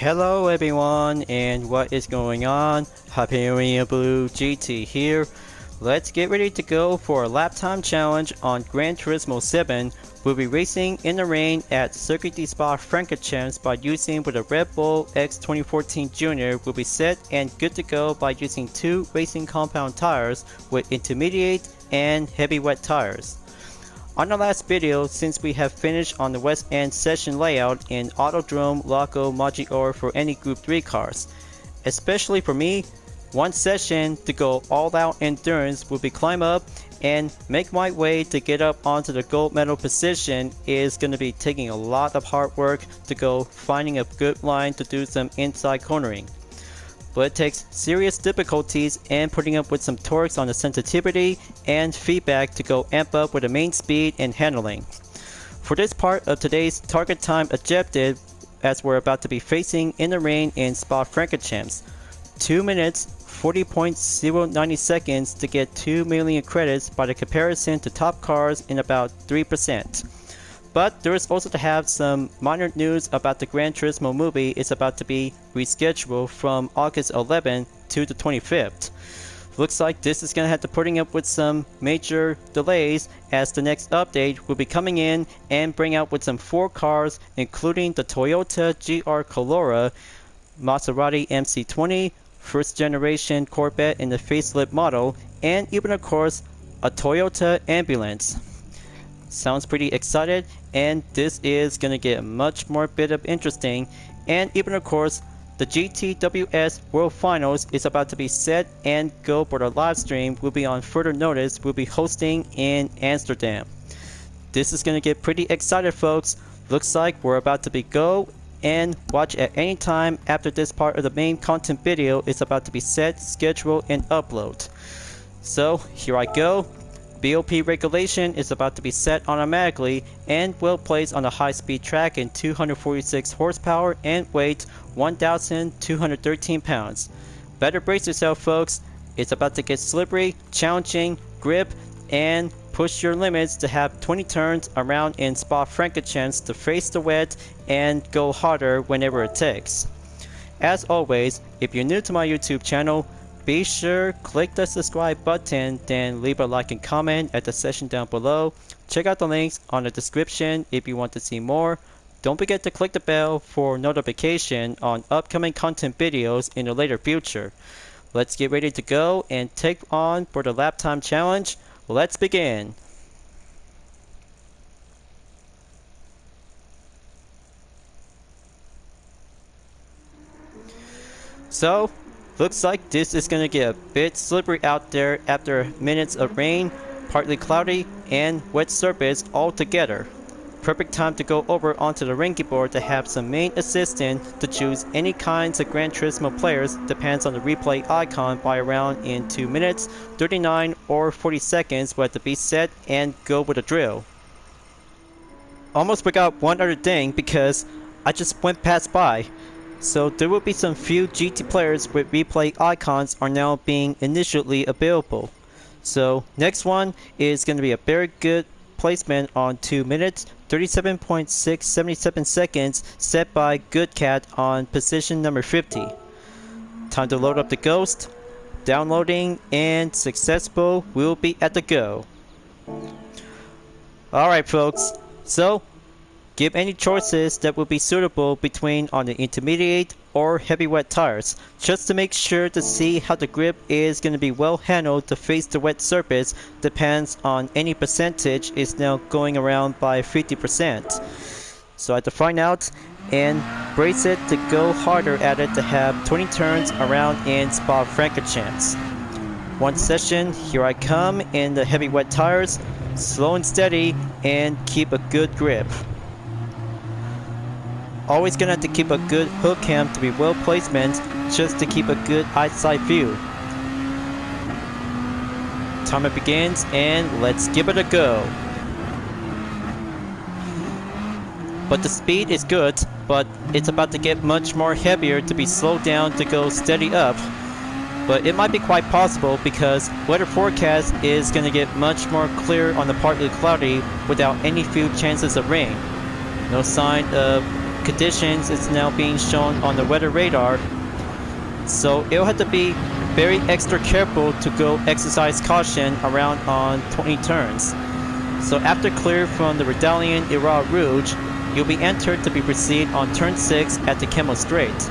Hello everyone, and what is going on? Hyperion-Blue-GT here. Let's get ready to go for a lap time challenge on Gran Turismo 7. We'll be racing in the rain at Circuit de Spa-Francorchamps by using with a Red Bull X2014 Junior. We'll be set and good to go by using two racing compound tires with intermediate and heavy wet tires. On the last video, since we have finished on the West End session layout in Autodrome Lago Maggiore for any Group 3 cars, especially for me, one session to go all out endurance will be climb up and make my way to get up onto the gold medal position is going to be taking a lot of hard work to go finding a good line to do some inside cornering. But it takes serious difficulties and putting up with some torques on the sensitivity and feedback to go amp up with the main speed and handling. For this part of today's target time objective, as we're about to be facing in the rain in Spa-Francorchamps, 2 minutes 40.090 seconds to get 2 million credits by the comparison to top cars in about 3%. But there is also to have some minor news about the Gran Turismo movie. It's about to be rescheduled from August 11th to the 25th. Looks like this is going to have to putting up with some major delays as the next update will be coming in and bring out with some 4 cars including the Toyota GR Corolla, Maserati MC20, first generation Corvette in the facelift model, and even of course a Toyota ambulance. Sounds pretty excited, and this is gonna get much more bit of interesting. And even of course the GTWS World Finals is about to be set and go for the live stream. Will be on further notice. We'll be hosting in Amsterdam. This is gonna get pretty excited, folks. Looks like we're about to be go and watch at any time after this part of the main content video is about to be set, scheduled, and upload. So here I go. BOP regulation is about to be set automatically and will place on a high-speed track in 246 horsepower and weight 1,213 pounds. Better brace yourself, folks. It's about to get slippery, challenging, grip, and push your limits to have 20 turns around in Spa-Francorchamps to face the wet and go harder whenever it takes. As always, if you're new to my YouTube channel, be sure click the subscribe button, then leave a like and comment at the section down below. Check out the links on the description if you want to see more. Don't forget to click the bell for notification on upcoming content videos in the later future. Let's get ready to go and take on for the lap time challenge. Let's begin. So, looks like this is going to get a bit slippery out there after minutes of rain, partly cloudy, and wet surface all together. Perfect time to go over onto the ranking board to have some main assistant to choose any kinds of Gran Turismo players. Depends on the replay icon by around in 2 minutes, 39 or 40 seconds. We'll have to be set and go with a drill. Almost forgot one other thing because I just went past by. So there will be some few GT players with replay icons are now being initially available. So next one is going to be a very good placement on 2 minutes, 37.677 seconds set by Good Cat on position number 50. Time to load up the Ghost. Downloading and successful. We'll be at the go. Alright folks, so give any choices that will be suitable between on the intermediate or heavy wet tires, just to make sure to see how the grip is going to be well handled to face the wet surface. Depends on any percentage is now going around by 50%. So I have to find out and brace it to go harder at it to have 20 turns around in Spa-Francorchamps. One session, here I come in the heavy wet tires, slow and steady and keep a good grip. Always gonna have to keep a good hook cam to be well placement just to keep a good eyesight view. Timer begins and let's give it a go. But the speed is good, but it's about to get much more heavier to be slowed down to go steady up. But it might be quite possible because weather forecast is gonna get much more clear on the partly cloudy without any few chances of rain. No sign of conditions is now being shown on the weather radar. So it'll have to be very extra careful to go exercise caution around on 20 turns. So after clear from the Redalian Era Rouge, you'll be entered to be proceed on turn 6 at the Camel Straight.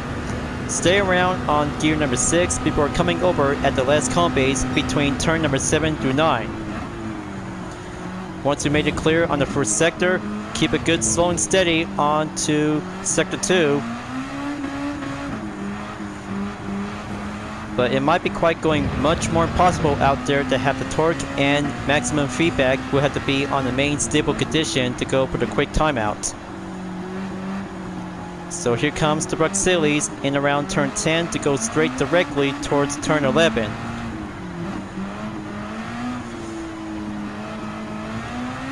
Stay around on gear number 6 before coming over at the last combes between turn number 7 through 9. Once you made it clear on the first sector, keep it good slow and steady on to sector 2. But it might be quite going much more impossible out there to have the torque and maximum feedback will have to be on the main stable condition to go for the quick timeout. So here comes the Bruxelles in around turn 10 to go straight directly towards turn 11.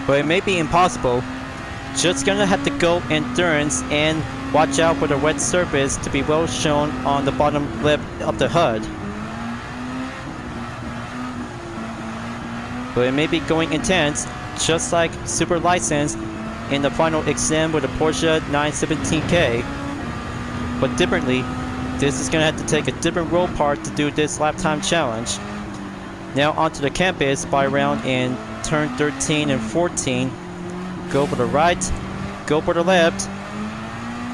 But it may be impossible. Just gonna have to go endurance and watch out for the wet surface to be well shown on the bottom lip of the HUD. But it may be going intense, just like Super License in the final exam with the Porsche 917K. But differently, this is gonna have to take a different role part to do this lap time challenge. Now onto the campus by around in turn 13 and 14. Go for the right, go for the left,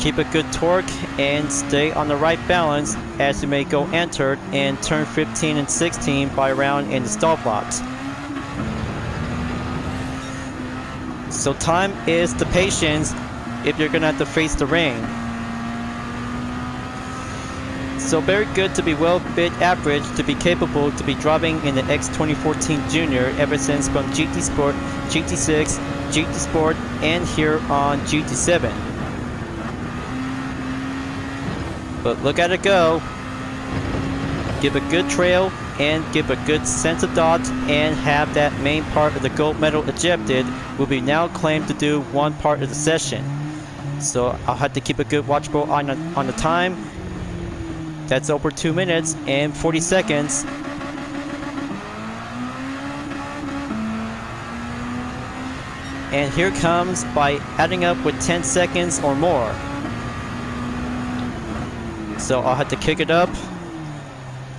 keep a good torque and stay on the right balance as you may go entered in turn 15 and 16 by around in the stall blocks. So time is the patience if you're gonna have to face the rain. So very good to be well bit average to be capable to be driving in the X2014 Junior ever since from GT Sport, GT6, GT Sport and here on GT7. But look at it go. Give a good trail and give a good sense of dot and have that main part of the gold medal ejected will be now claimed to do one part of the session. So I'll have to keep a good watchful on the time. That's over 2 minutes and 40 seconds. And here comes by adding up with 10 seconds or more. So I'll have to kick it up.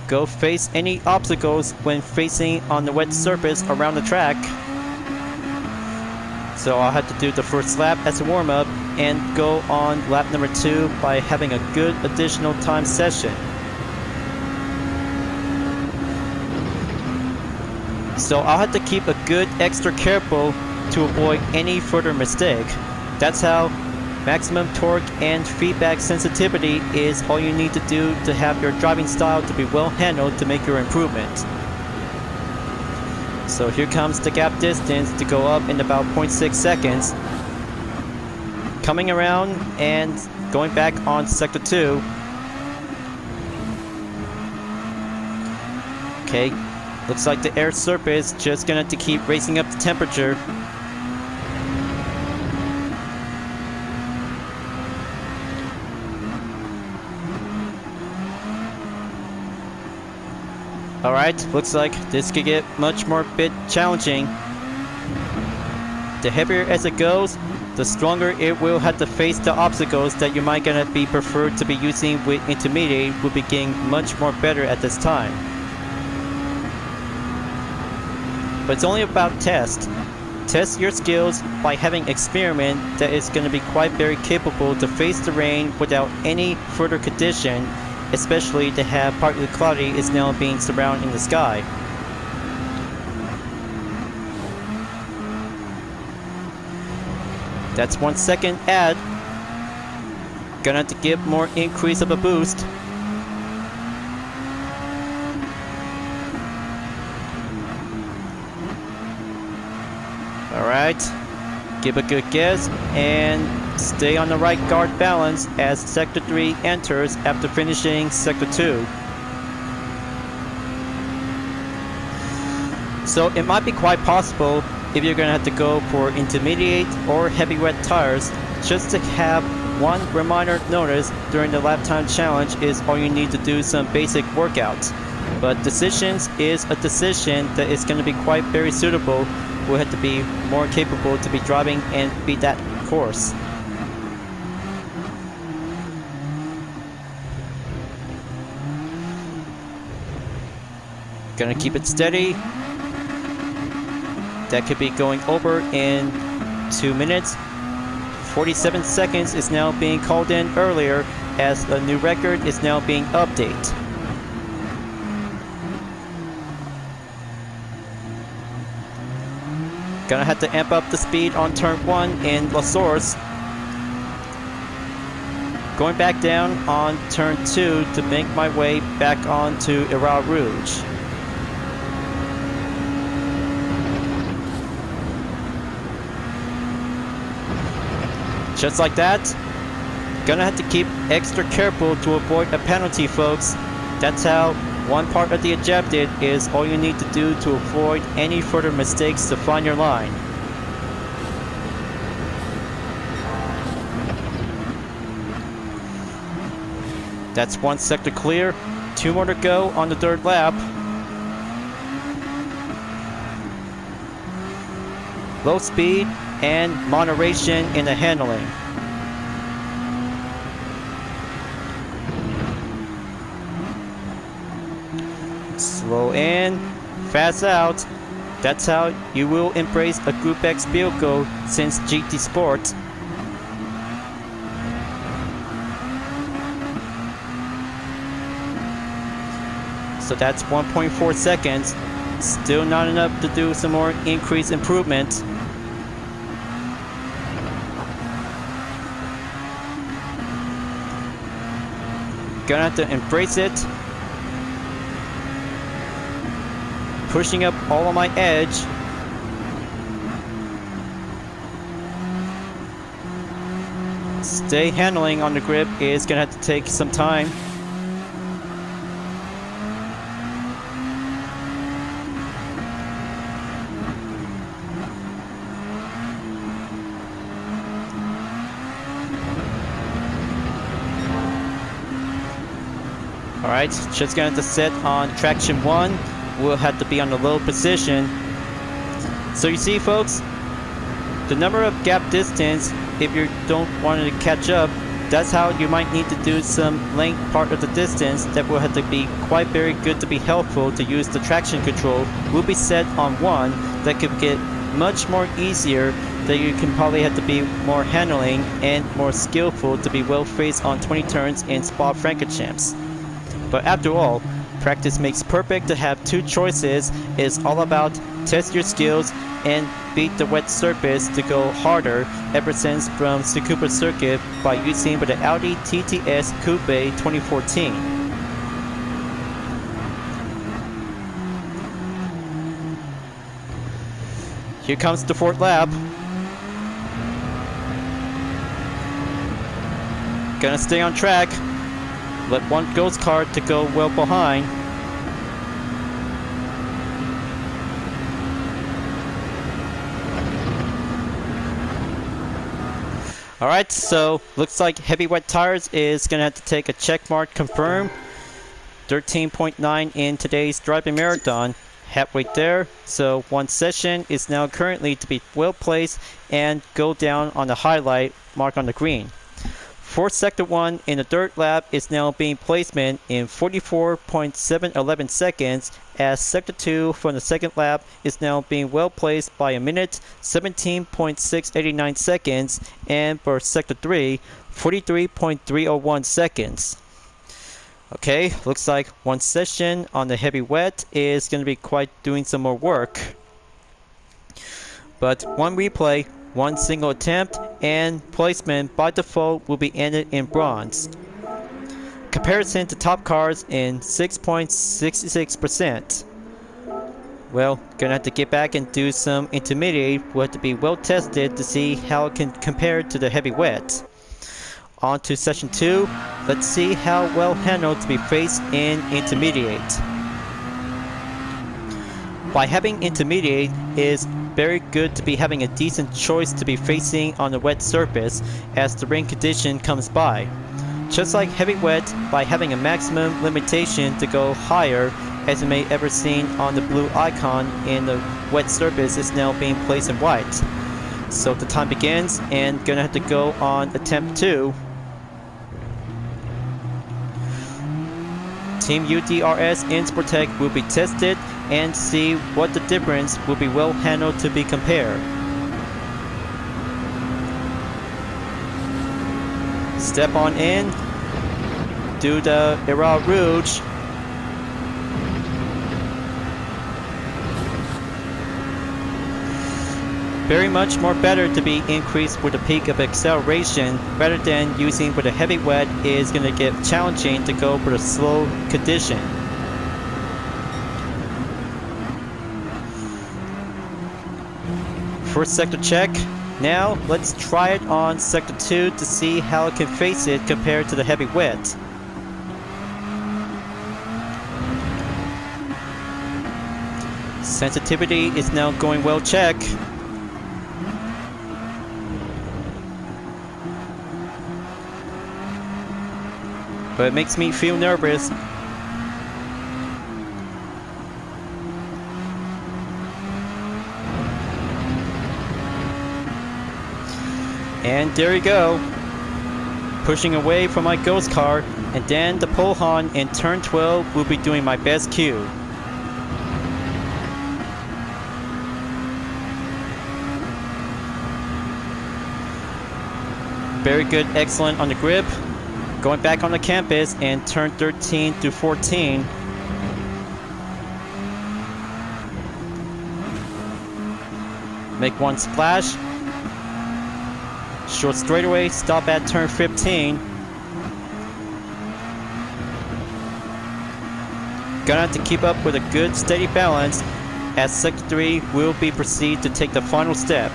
Go face any obstacles when facing on the wet surface around the track. So I'll have to do the first lap as a warm-up and go on lap number 2 by having a good additional time session. So I'll have to keep a good extra careful to avoid any further mistake. That's how maximum torque and feedback sensitivity is all you need to do to have your driving style to be well handled to make your improvement. So here comes the gap distance to go up in about 0.6 seconds. Coming around and going back on sector 2. Okay, looks like the air surface just gonna have to keep raising up the temperature. Alright, looks like this could get much more bit challenging. The heavier as it goes, the stronger it will have to face the obstacles that you might gonna be preferred to be using with intermediate will be getting much more better at this time. But it's only about test. Test your skills by having experiment that is gonna be quite very capable to face the rain without any further condition, especially to have partly cloudy is now being surrounded in the sky. That's 1 second add. Gonna have to give more increase of a boost. Alright, give a good guess and stay on the right guard balance as sector 3 enters after finishing sector 2. So it might be quite possible if you're gonna have to go for intermediate or heavy wet tires, just to have one reminder notice during the lap time challenge is all you need to do some basic workouts. But decisions is a decision that is going to be quite very suitable. We'll have to be more capable to be driving and beat that course. Gonna keep it steady. That could be going over in 2 minutes. 47 seconds is now being called in earlier as a new record is now being updated. Gonna have to amp up the speed on turn 1 in La Source. Going back down on turn 2 to make my way back onto Iral Rouge. Just like that. Gonna have to keep extra careful to avoid a penalty, folks. That's how one part of the objective is all you need to do to avoid any further mistakes to find your line. That's one sector clear. 2 more to go on the 3rd lap. Low speed and moderation in the handling. Slow in, fast out. That's how you will embrace a Group X vehicle since GT Sport. So that's 1.4 seconds. Still not enough to do some more increased improvement. Gonna have to embrace it. Pushing up all on my edge. Stay handling on the grip is gonna have to take some time. Alright, just gonna have to set on traction 1. We'll have to be on the low position. So you see, folks, the number of gap distance, if you don't want to catch up, that's how you might need to do some length part of the distance that will have to be quite very good to be helpful to use the traction control. Will be set on 1 that could get much more easier, that you can probably have to be more handling and more skillful to be well phased on 20 turns in Spa-Francorchamps. But after all, practice makes perfect. To have 2 choices is all about test your skills and beat the wet surface to go harder ever since from Tsukuba circuit by using with the Audi TTS Coupe 2014. Here comes the 4th lap. Gonna stay on track. Let one ghost car to go well behind. Alright, so looks like heavy wet tires is gonna have to take a check mark confirm. 13.9 in today's driving marathon. Halfway there, so 1 session is now currently to be well placed and go down on the highlight mark on the green. 4th sector 1 in the 3rd lap is now being placement in 44.711 seconds, as sector 2 from the 2nd lap is now being well placed by a minute, 17.689 seconds, and for sector 3, 43.301 seconds. Okay, looks like 1 session on the heavy wet is going to be quite doing some more work. But 1 replay, 1 single attempt, and placement by default will be ended in bronze. Comparison to top cars in 6.66%. Well, gonna have to get back and do some intermediate. We'll have to be well tested to see how it can compare to the heavy wet. On to session 2. Let's see how well handled to be faced in intermediate. By having intermediate is very good to be having a decent choice to be facing on a wet surface as the rain condition comes by. Just like heavy wet, by having a maximum limitation to go higher, as you may ever seen on the blue icon in the wet surface is now being placed in white. So the time begins and gonna have to go on attempt 2. Team UDRS in Sportec will be tested and see what the difference will be well handled to be compared. Step on in, do the Era Rouge. Very much more better to be increased with a peak of acceleration rather than using with a heavy wet is going to get challenging to go with a slow condition. First sector check. Now let's try it on sector 2 to see how it can face it compared to the heavy wet. Sensitivity is now going well check. But it makes me feel nervous. And there you go. Pushing away from my ghost car, and then the pole hon in turn 12 will be doing my best cue. Very good, excellent on the grip. Going back on the campus and turn 13 to 14. Make one splash. Short straightaway, stop at turn 15. Gonna have to keep up with a good steady balance as sector 3 will be proceed to take the final step.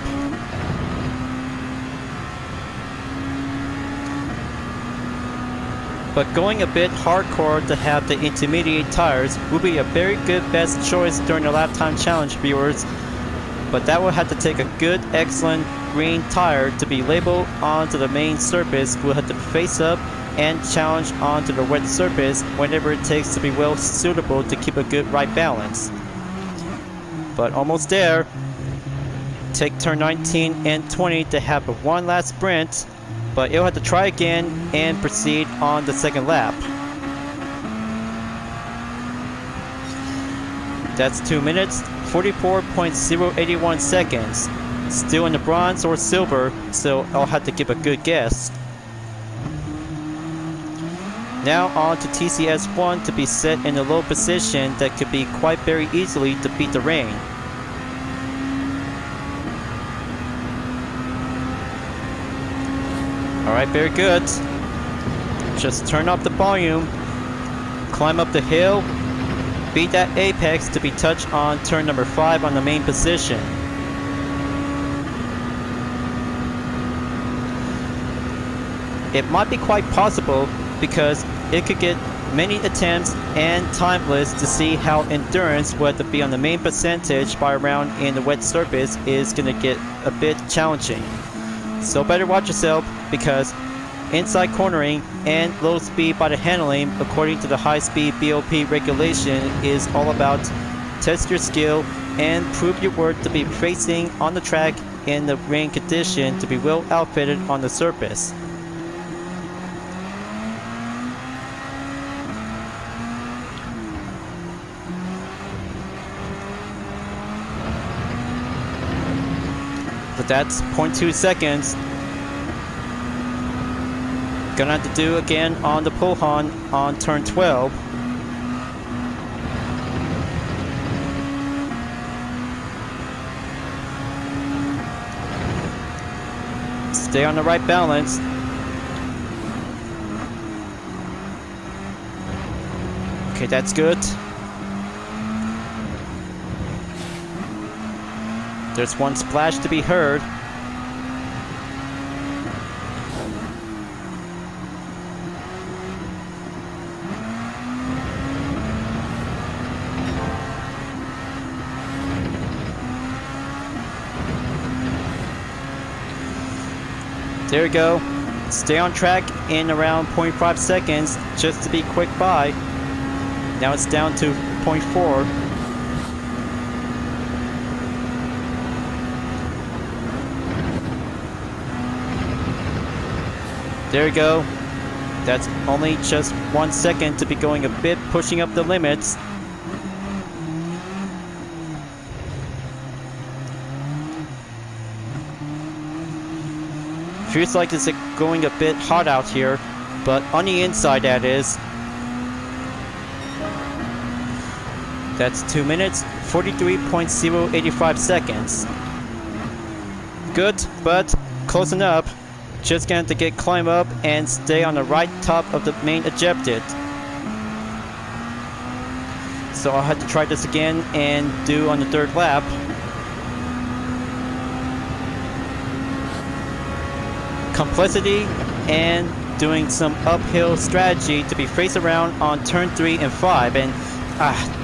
But going a bit hardcore to have the intermediate tires will be a very good best choice during the lap time challenge, viewers. But that will have to take a good, excellent green tire to be labeled onto the main surface. We'll have to face up and challenge onto the wet surface whenever it takes to be well suitable to keep a good right balance. But almost there. Take turn 19 and 20 to have a one last sprint. But it'll have to try again and proceed on the second lap. That's 2 minutes, 44.081 seconds. Still in the bronze or silver, so I'll have to give a good guess. Now on to TCS1 to be set in a low position that could be quite very easily to beat the rain. Alright, very good. Just turn up the volume, climb up the hill, beat that apex to be touched on turn number 5 on the main position. It might be quite possible because it could get many attempts and timeless to see how endurance will have to be on the main percentage by around in the wet surface is going to get a bit challenging. So better watch yourself because inside cornering and low speed by the handling according to the high speed BOP regulation is all about test your skill and prove your worth to be racing on the track in the rain condition to be well outfitted on the surface. But that's 0.2 seconds. Gonna have to do again on the pole hon on turn 12. Stay on the right balance. Okay, that's good. There's one splash to be heard. There we go. Stay on track in around 0.5 seconds just to be quick by. Now it's down to 0.4. There we go. That's only just 1 second to be going a bit, pushing up the limits. Feels like it's going a bit hot out here, but on the inside that is. That's 2 minutes, 43.085 seconds. Good, but close enough. Just going to climb up and stay on the right top of the main objective. So I'll have to try this again and do on the 3rd lap. Complexity and doing some uphill strategy to be faced around on turn 3 and 5, and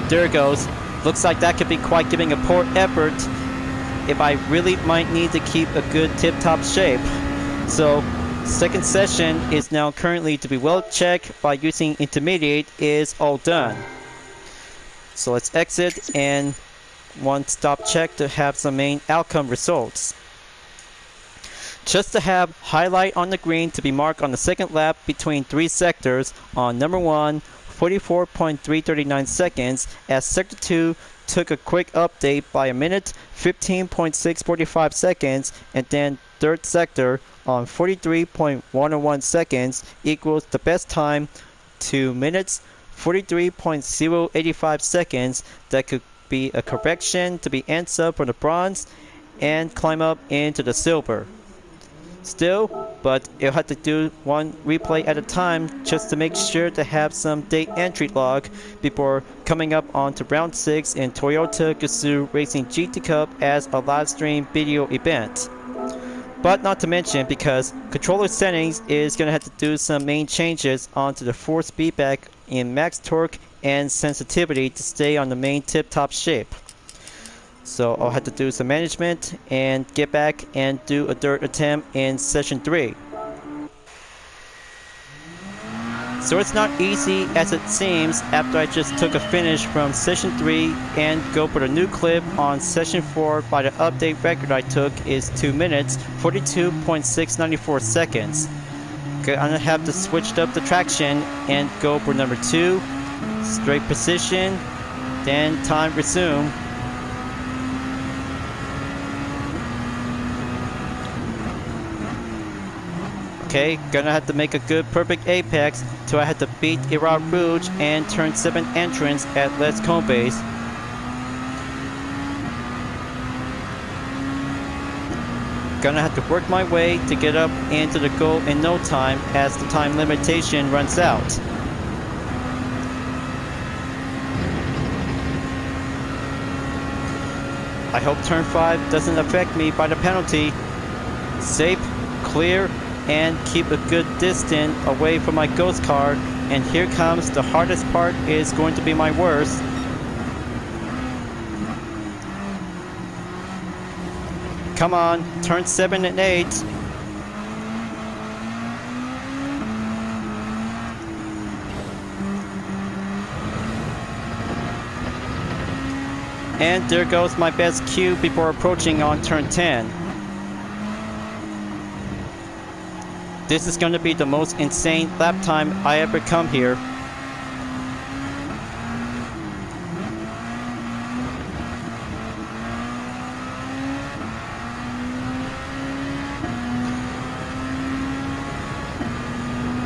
there it goes. Looks like that could be quite giving a poor effort if I really might need to keep a good tip-top shape. So 2nd session is now currently to be well checked by using intermediate is all done. So let's exit and 1 stop check to have some main outcome results. Just to have highlight on the green to be marked on the 2nd lap between 3 sectors on number 1, 44.339 seconds, as sector 2 took a quick update by a minute, 15.645 seconds, and then 3rd sector on 43.101 seconds equals the best time, 2 minutes, 43.085 seconds. That could be a correction to be ends up for the bronze and climb up into the silver. Still, but you'll have to do 1 replay at a time just to make sure to have some date entry log before coming up onto round 6 in Toyota Gazoo Racing GT Cup as a live stream video event. But not to mention, because controller settings is going to have to do some main changes onto the force feedback in max torque and sensitivity to stay on the main tip-top shape. So I'll have to do some management and get back and do a 3rd attempt in session 3. So it's not easy as it seems after I just took a finish from session 3 and go for the new clip on session 4 by the update record I took is 2 minutes, 42.694 seconds. Okay, I'm gonna have to switch up the traction and go for number 2, straight position, then time resume. Okay, gonna have to make a good perfect apex till I have to beat Iraq Rouge and turn 7 entrance at Les Combes. Gonna have to work my way to get up into the goal in no time as the time limitation runs out. I hope turn 5 doesn't affect me by the penalty. Safe, clear, and keep a good distance away from my ghost car, and here comes the hardest part is going to be my worst. Come on, turn 7 and 8. And there goes my best cue before approaching on turn 10. This is going to be the most insane lap time I ever come here.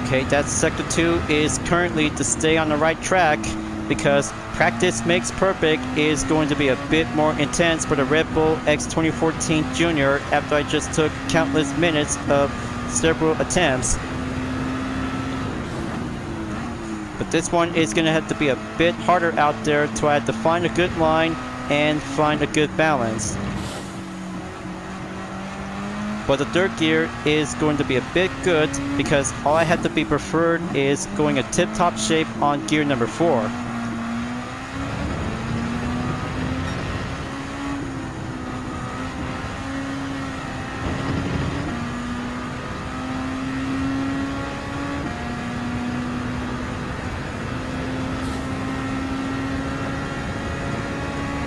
Okay, that sector 2 is currently to stay on the right track because practice makes perfect is going to be a bit more intense for the Red Bull X2014 Junior after I just took countless minutes of several attempts. But this one is going to have to be a bit harder out there to have to find a good line and find a good balance. But the 3rd gear is going to be a bit good because all I have to be preferred is going a tip-top shape on gear number 4.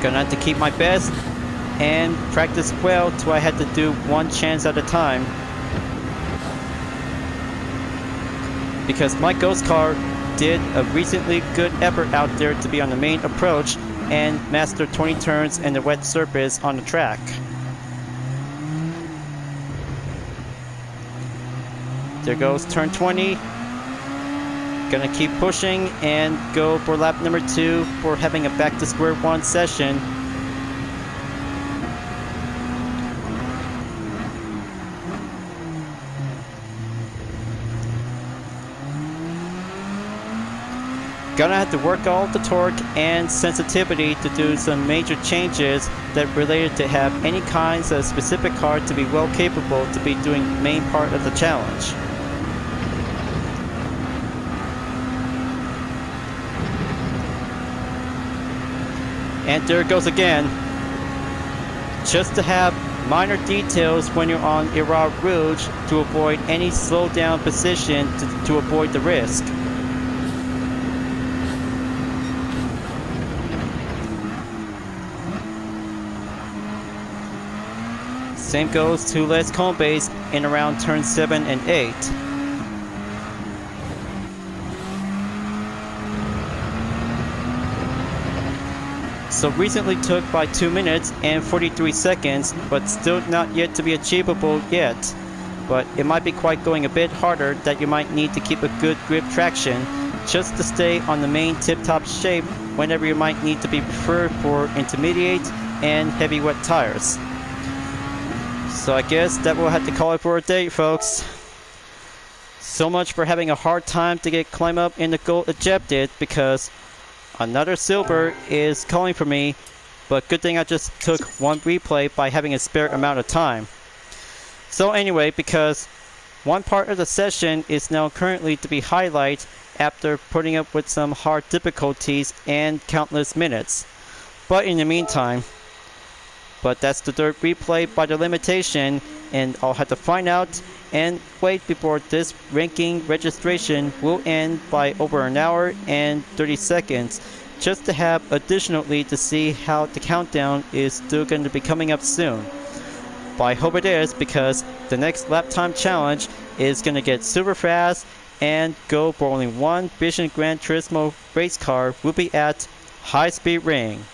Gonna have to keep my best and practice well till I had to do 1 chance at a time. because my ghost car did a recently good effort out there to be on the main approach and master 20 turns and the wet surface on the track. There goes turn 20. Gonna keep pushing and go for lap number 2 for having a back to square one session. Gonna have to work all the torque and sensitivity to do some major changes that related to have any kinds of specific car to be well capable to be doing the main part of the challenge. And there it goes again. Just to have minor details when you're on Era Rouge to avoid any slow down position to avoid the risk. Same goes to Les Combes in around turn 7 and 8. So recently took by 2 minutes and 43 seconds, but still not yet to be achievable yet. But it might be quite going a bit harder that you might need to keep a good grip traction just to stay on the main tip-top shape whenever you might need to be preferred for intermediate and heavy wet tires. So I guess that will have to call it for a day, folks. So much for having a hard time to get climb up in the gold ejected, because another silver is calling for me, but good thing I just took one replay by having a spare amount of time. So anyway, because one part of the session is now currently to be highlighted after putting up with some hard difficulties and countless minutes. But in the meantime, that's the third replay by the limitation, and I'll have to find out and wait before this ranking registration will end by over an hour and 30 seconds, just to have additionally to see how the countdown is still going to be coming up soon. But I hope it is, because the next lap time challenge is going to get super fast and go for only one Vision Gran Turismo race car will be at High Speed Ring.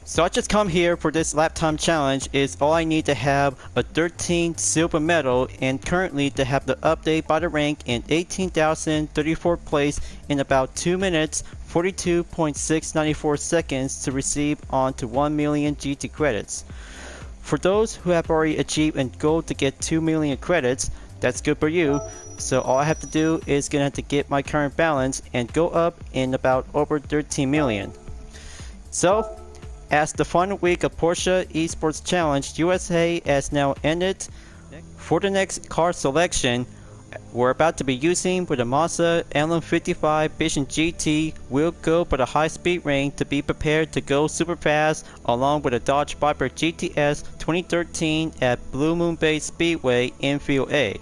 So I just come here for this lap time challenge is all I need to have a 13 silver medal, and currently to have the update by the rank in 18,034 place in about 2 minutes 42.694 seconds to receive on to 1 million GT credits. For those who have already achieved a goal to get 2 million credits, that's good for you. So all I have to do is gonna have to get my current balance and go up in about over 13 million. So as the final week of Porsche Esports Challenge USA has now ended, for the next car selection, we're about to be using with the Mazda LM55 Vision GT. We'll go for the high speed ring to be prepared to go super fast, along with a Dodge Viper GTS 2013 at Blue Moon Bay Speedway in Field A.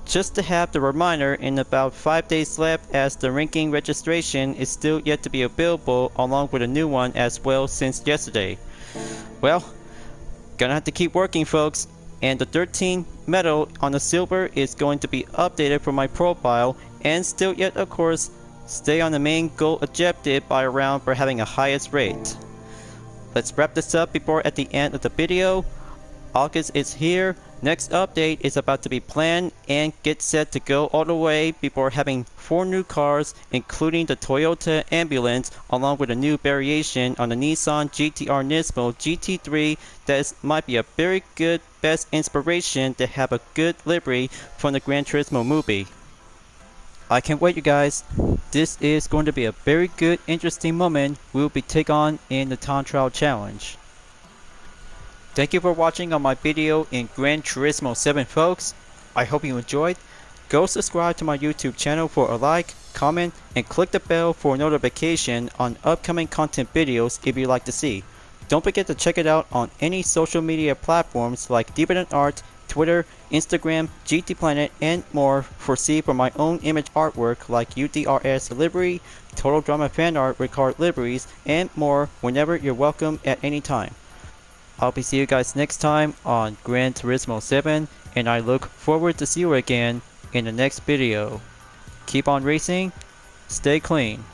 Just to have the reminder, in about 5 days left, as the ranking registration is still yet to be available, along with a new one as well since yesterday. Well, gonna have to keep working, folks, and the 13 medal on the silver is going to be updated for my profile, and still yet of course stay on the main goal objective by a round for having a highest rate. Let's wrap this up before at the end of the video. August is here. Next update is about to be planned and get set to go all the way before having 4 new cars, including the Toyota Ambulance, along with a new variation on the Nissan GT-R Nismo GT3 that might be a very good best inspiration to have a good livery from the Gran Turismo movie. I can't wait, you guys. This is going to be a very good, interesting moment we'll be taking on in the Time Trial Challenge. Thank you for watching on my video in Gran Turismo 7, folks. I hope you enjoyed. Go subscribe to my YouTube channel for a like, comment, and click the bell for notification on upcoming content videos if you'd like to see. Don't forget to check it out on any social media platforms like DeviantArt, Twitter, Instagram, GT Planet, and more for see for my own image artwork like UDRS livery, Total Drama fan art with card liveries, and more whenever you're welcome at any time. I'll see you guys next time on Gran Turismo 7, and I look forward to see you again in the next video. Keep on racing, stay clean.